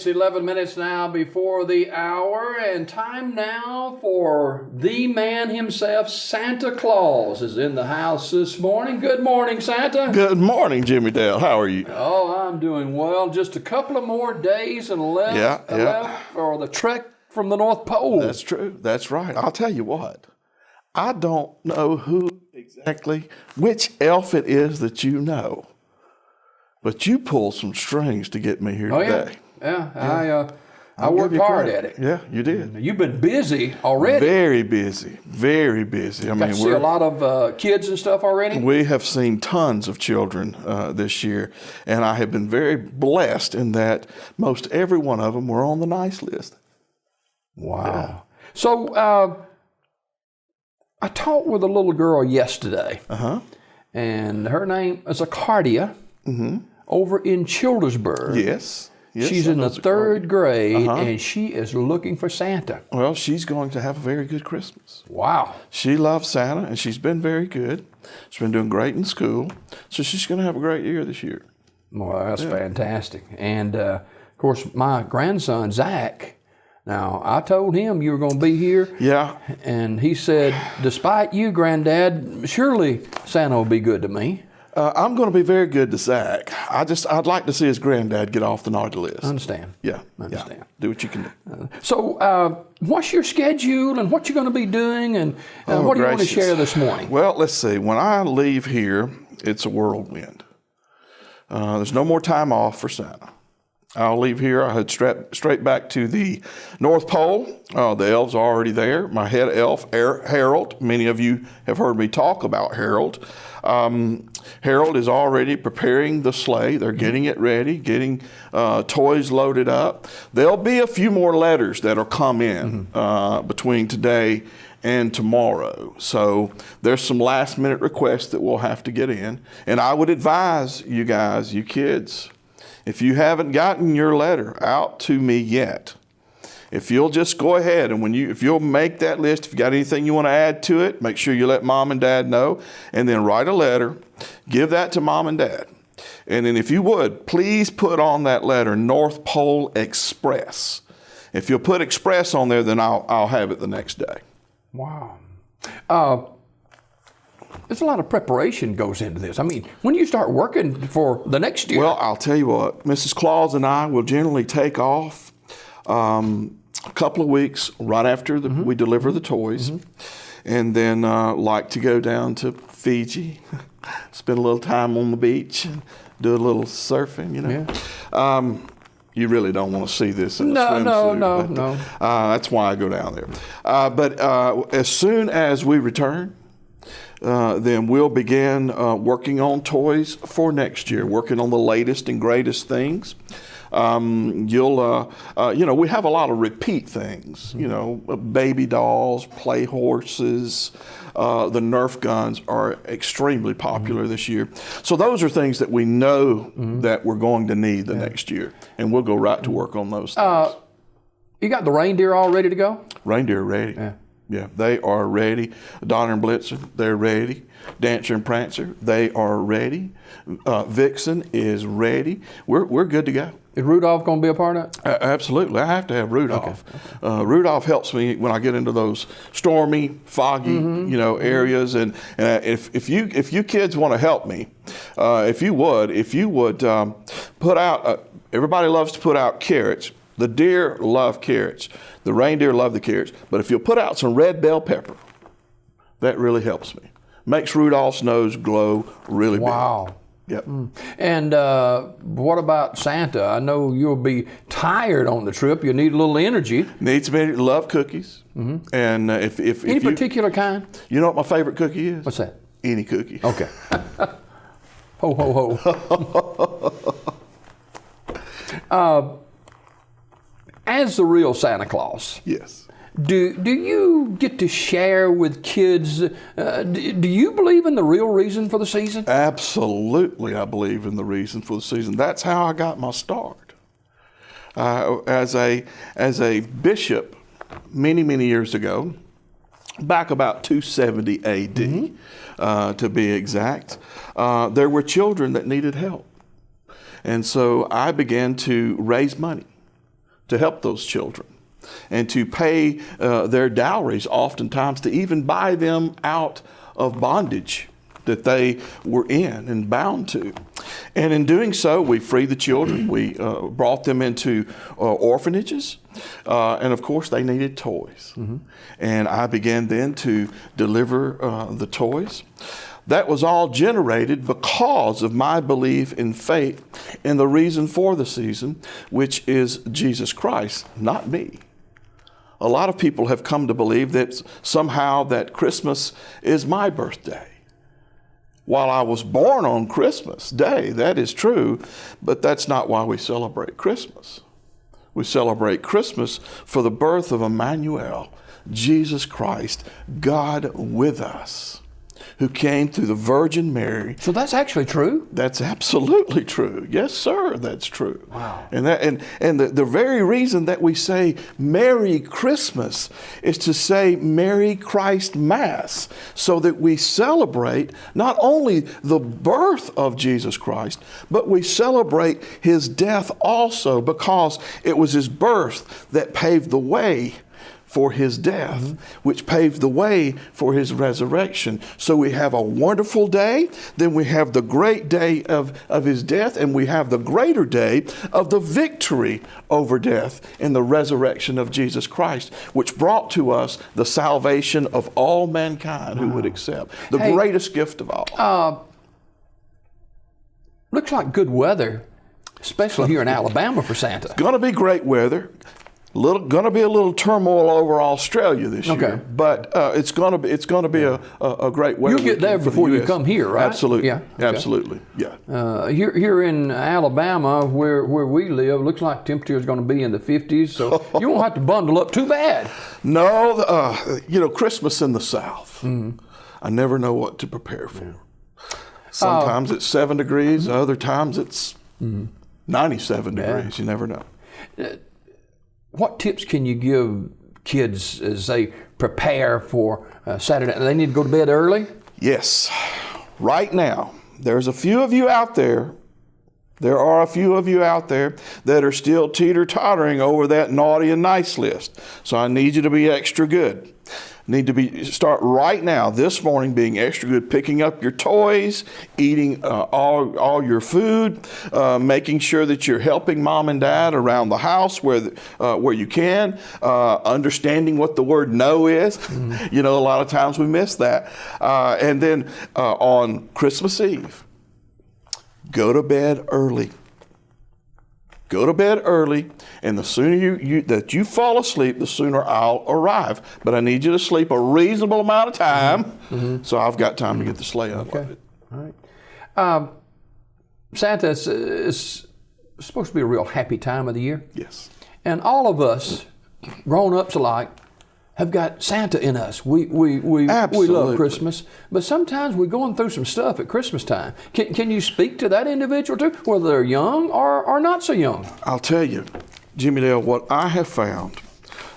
It's 11 minutes now before the hour, and time now for the man himself, Santa Claus, is in the house this morning. Good morning, Santa. Good morning, Jimmy Dale. How are you? Oh, I'm doing well. Just a couple of more days and left for the trek from the North Pole. That's true. That's right. I'll tell you what. I don't know which elf it is that you know, but you pulled some strings to get me here today. Yeah. I worked hard at it. Yeah, you did. You've been busy already. Very busy. Very busy. Got to see a lot of kids and stuff already? We have seen tons of children this year, and I have been very blessed in that most every one of them were on the nice list. Wow. Yeah. So I talked with a little girl yesterday, and her name is Acardia, over in Childersburg. Yes. She's in the third grade, and she is looking for Santa. Well, she's going to have a very good Christmas. Wow. She loves Santa, and she's been very good. She's been doing great in school, so she's going to have a great year this year. Well, that's fantastic. And, of course, my grandson, Zach, now, I told him you were going to be here. Yeah. And he said, despite you, Granddad, surely Santa will be good to me. I'm going to be very good to Zach. I'd like to see his granddad get off the naughty list. I understand. Yeah. Understand. Yeah. Do what you can do. So, what's your schedule and what you're going to be doing and what do you want to share this morning? Well, let's see. When I leave here, it's a whirlwind. There's no more time off for Santa. I'll leave here. I head straight back to the North Pole. The elves are already there. My head elf, Harold. Many of you have heard me talk about Harold. Harold is already preparing the sleigh. They're getting it ready, getting toys loaded up. There'll be a few more letters that'll come in between today and tomorrow. So there's some last minute requests that we'll have to get in. And I would advise you guys, you kids, if you haven't gotten your letter out to me yet, if you'll just go ahead and if you'll make that list, if you got anything you want to add to it, make sure you let Mom and Dad know, and then write a letter, give that to Mom and Dad. And then if you would, please put on that letter North Pole Express. If you'll put Express on there, then I'll have it the next day. Wow. There's a lot of preparation goes into this. I mean, when do you start working for the next year? Well, I'll tell you what, Mrs. Claus and I will generally take off a couple of weeks right after we deliver the toys, and then like to go down to Fiji, spend a little time on the beach, and do a little surfing, you know. Yeah. You really don't want to see this in a swimsuit. No. That's why I go down there. But as soon as we return, then we'll begin working on toys for next year, working on the latest and greatest things. We have a lot of repeat things, baby dolls, play horses. The Nerf guns are extremely popular this year. So those are things that we know that we're going to need the next year, and we'll go right to work on those things. You got the reindeer all ready to go? Reindeer ready. Yeah, they are ready. Donner and Blitzer, they're ready. Dancer and Prancer, they are ready. Vixen is ready. We're good to go. Is Rudolph going to be a part of it? Absolutely. I have to have Rudolph. Okay. Rudolph helps me when I get into those stormy, foggy, areas. And if you kids want to help me, if you would put out. Everybody loves to put out carrots. The deer love carrots. The reindeer love the carrots. But if you'll put out some red bell pepper, that really helps me. Makes Rudolph's nose glow really big. Wow. Yep. And what about Santa? I know you'll be tired on the trip. You need a little energy. Needs me. Love cookies. And if any particular kind? You know what my favorite cookie is? What's that? Any cookie. Okay. Ho ho ho. As the real Santa Claus. Yes. Do you get to share with kids? Do you believe in the real reason for the season? Absolutely, I believe in the reason for the season. That's how I got my start. As a bishop, many years ago, back about 270 A.D. To be exact, there were children that needed help, and so I began to raise money. to help those children and to pay their dowries, oftentimes to even buy them out of bondage that they were in and bound to. And in doing so, we freed the children. We brought them into orphanages. And of course, they needed toys. And I began then to deliver the toys. That was all generated because of my belief in faith and the reason for the season, which is Jesus Christ, not me. A lot of people have come to believe that somehow that Christmas is my birthday. While I was born on Christmas Day, that is true, but that's not why we celebrate Christmas. We celebrate Christmas for the birth of Emmanuel, Jesus Christ, God with us, who came through the Virgin Mary. So that's actually true? That's absolutely true. Yes, sir, that's true. Wow. And the very reason that we say Merry Christmas is to say Merry Christ Mass, so that we celebrate not only the birth of Jesus Christ, but we celebrate his death also, because it was his birth that paved the way for his death, which paved the way for his resurrection. So we have a wonderful day, then we have the great day of his death, and we have the greater day of the victory over death in the resurrection of Jesus Christ, which brought to us the salvation of all mankind who would accept. The greatest gift of all. Looks like good weather, especially here in Alabama for Santa. It's going to be great weather. Going to be a little turmoil over Australia this year, but it's going to be a great weather. You'll get there before you come here, right? Absolutely, yeah, okay. Absolutely, yeah. Here in Alabama, where we live, looks like temperature is going to be in the 50s, so you won't have to bundle up too bad. No, Christmas in the South. I never know what to prepare for. Sometimes it's 7 degrees, other times it's 97 degrees. You never know. What tips can you give kids as they prepare for Saturday? Do they need to go to bed early? Yes. Right now, there's a few of you out there. There are a few of you out there that are still teeter-tottering over that naughty and nice list. So I need you to be extra good. Need to start right now, this morning, being extra good, picking up your toys, eating all your food, making sure that you're helping mom and dad around the house where you can, understanding what the word no is. A lot of times we miss that. And then on Christmas Eve, go to bed early. Go to bed early, and the sooner that you fall asleep, the sooner I'll arrive. But I need you to sleep a reasonable amount of time, so I've got time to get the sleigh up. Okay. All right. Santa is supposed to be a real happy time of the year. Yes. And all of us, grown-ups alike, have got Santa in us. We love Christmas, but sometimes we're going through some stuff at Christmas time. Can you speak to that individual too, whether they're young or not so young? I'll tell you, Jimmy Dale, what I have found,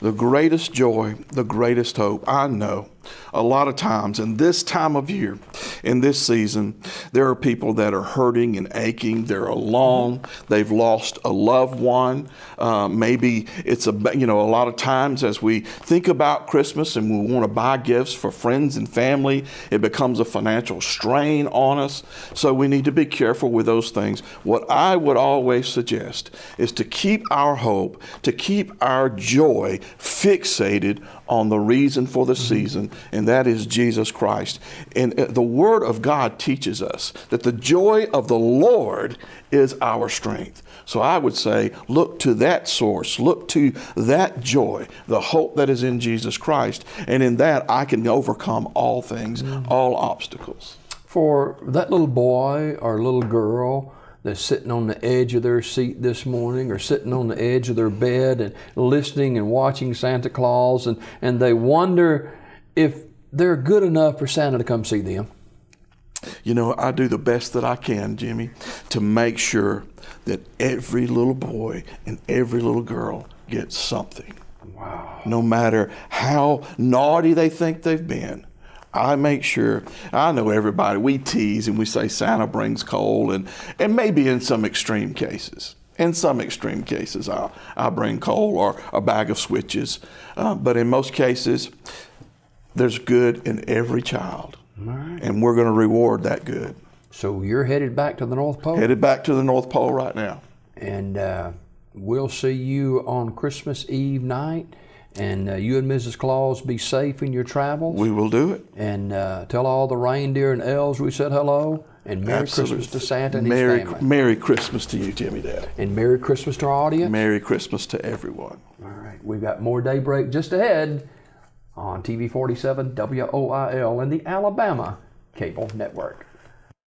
the greatest joy, the greatest hope, I know a lot of times in this time of year, in this season, there are people that are hurting and aching. They're alone. They've lost a loved one. Maybe it's a lot of times as we think about Christmas and we want to buy gifts for friends and family, it becomes a financial strain on us. So we need to be careful with those things. What I would always suggest is to keep our hope, to keep our joy fixated on the reason for the season, and that is Jesus Christ. And the Word of God teaches us that the joy of the Lord is our strength. So I would say, look to that source, look to that joy, the hope that is in Jesus Christ, and in that I can overcome all things, all obstacles. For that little boy or little girl that's sitting on the edge of their seat this morning or sitting on the edge of their bed and listening and watching Santa Claus, and they wonder if they're good enough for Santa to come see them. I do the best that I can, Jimmy, to make sure that every little boy and every little girl gets something. Wow. No matter how naughty they think they've been, I make sure, I know everybody, we tease and we say Santa brings coal, and maybe in some extreme cases. In some extreme cases, I'll bring coal or a bag of switches. But in most cases, there's good in every child. Right. And we're going to reward that good. So you're headed back to the North Pole? Headed back to the North Pole right now. And we'll see you on Christmas Eve night. And you and Mrs. Claus be safe in your travels. We will do it. And tell all the reindeer and elves we said hello. And Merry Absolutely. Christmas to Santa and his family. Merry Christmas to you, Jimmy Dad. And Merry Christmas to our audience. Merry Christmas to everyone. All right. We've got more Daybreak just ahead on TV 47 WOIL and the Alabama Cable Network.